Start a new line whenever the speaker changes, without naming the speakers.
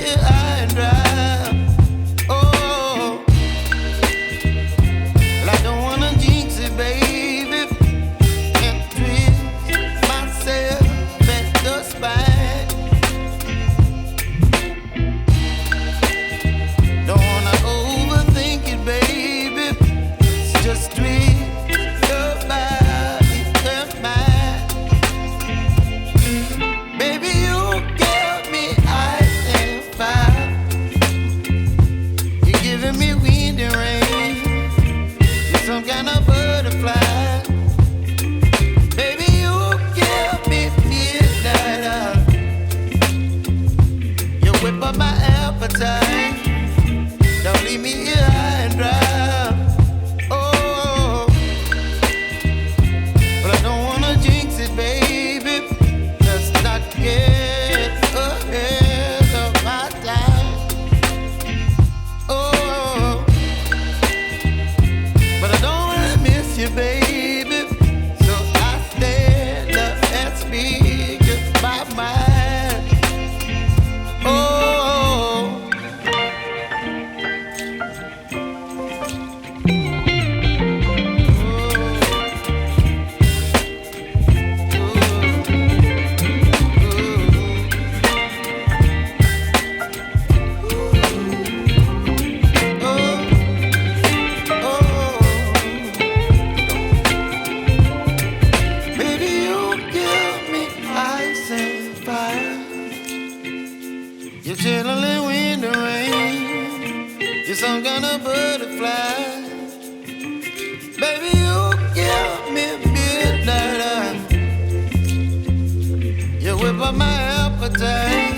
here high and dry. Oh, well, I don't wanna jinx it, baby, and twist myself at the spine. Don't wanna overthink it, baby. It's just twist your body and mine. Baby, you give me ice and fire. You're giving me wind and rain. You're some kind of butterfly. Baby, you give me midnight. You whip up my appetite. Don't leave me here high and dry. Oh, but I don't wanna jinx it, baby. Let's not get ahead of my time. Oh, but I don't wanna miss you, baby. So I stand up and speak my mind. Oh. Baby, you give me ice and fire. You're chilling wind and rain. You're some kind of butterfly. Baby, you give me midnight. You whip up my appetite.